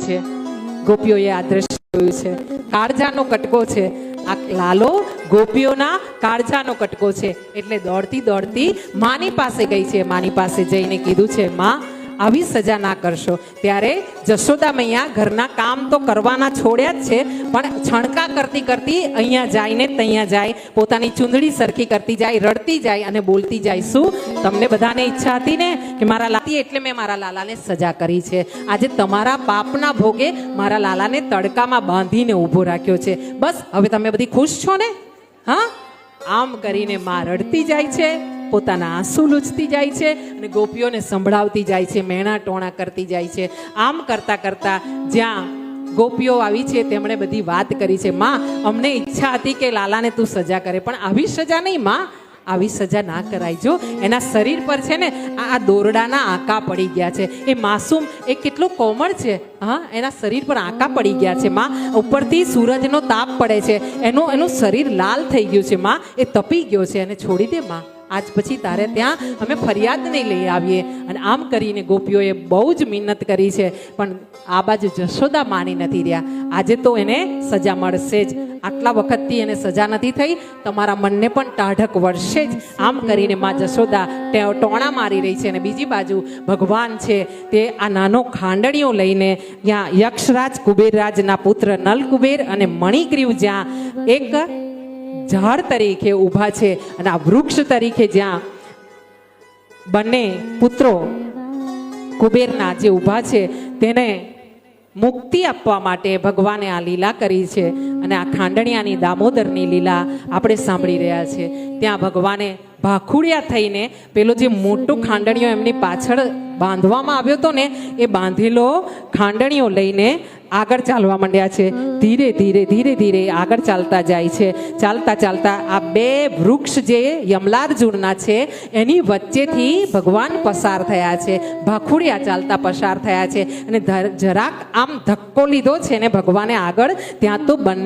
છે. ગોપીઓએ આ દ્રશ્ય જોયું છે. કાળજાનો કટકો છે. આ લાલો ગોપીઓના કાળજાનો કટકો છે. એટલે દોડતી દોડતી માની પાસે ગઈ છે. માની પાસે જઈને કીધું છે, માં આવી સજા ના કરશો. ત્યારે જશોદા મૈયા ઘરના કામ તો કરવાના છોડ્યા જ છે, પણ છણકા કરતી કરતી અહીંયા જાય ને ત્યાં જાય, પોતાની ચૂંદડી સરખી કરતી જાય, રડતી જાય અને બોલતી જાય, શું તમને બધાને ઈચ્છા હતી ને કે મારા લાતી, એટલે મેં મારા લાલાને સજા કરી છે. આજે તમારા પાપના ભોગે મારા લાલાને તડકામાં બાંધીને ઊભો રાખ્યો છે. બસ હવે તમે બધી ખુશ છો ને? હા, આમ કરીને માં રડતી જાય છે, પોતાના આંસુ લૂછતી જાય છે અને ગોપીઓને સંભળાવતી જાય છે, મેણા ટોણા કરતી જાય છે. આમ કરતા કરતા જ્યાં ગોપીઓ આવી છે તેમણે બધી વાત કરી છે, માં અમને ઈચ્છા હતી કે લાલાને તું સજા કરે, પણ આવી સજા નહીં માં, આવી સજા ના કરાય. જો એના શરીર પર છે ને આ દોરડાના આંકા પડી ગયા છે. એ માસૂમ, એ કેટલો કોમળ છે. હા, એના શરીર પર આંકા પડી ગયા છે માં. ઉપરથી સૂરજનો તાપ પડે છે, એનું શરીર લાલ થઈ ગયું છે માં, એ તપી ગયો છે. અને છોડી દે માં, આજ પછી તારે ત્યાં અમે ફરિયાદ નહીં લઈ આવીએ. અને આમ કરીને ગોપીઓએ બહુ જ મહેનત કરી છે, પણ આ બાજુ જશોદા માની નથી રહ્યા. આજે તો એને સજા મળશે જ. આટલા વખતથી એને સજા નથી થઈ, તમારા મનને પણ ટાઢક વળશે જ. આમ કરીને માં જશોદા ટોણા મારી રહી છે. અને બીજી બાજુ ભગવાન છે તે આ નાનો ખાંડણીઓ લઈને ત્યાં યક્ષરાજ કુબેરરાજના પુત્ર નલકુબેર અને મણિગ્રીવ જ્યાં એક ઝાડ તરીકે ઊભા છે અને આ વૃક્ષ તરીકે જ્યાં બંને પુત્રો કુબેરના જે ઊભા છે તેને મુક્તિ આપવા માટે ભગવાને આ લીલા કરી છે. અને આ ખાંડણિયાની દામોદરની લીલા આપણે સાંભળી રહ્યા છે. ત્યાં ભગવાને ભાખુડિયા થઈને પેલો જે મોટો ખાંડણીઓ એમની પાછળ બાંધવામાં આવ્યો હતો ને, એ બાંધેલો ખાંડણીઓ લઈને આગળ ચાલવા માંડ્યા છે. ધીરે ધીરે ધીરે ધીરે આગળ ચાલતા જાય છે. ચાલતા ચાલતા આ બે વૃક્ષ જે યમલાર્જુનના છે એની વચ્ચેથી ભગવાન પસાર થયા છે, ભાખુડિયા ચાલતા પસાર થયા છે. અને જરાક આમ ધક્કો લીધો છે ને ભગવાને આગળ, ત્યાં તો બંને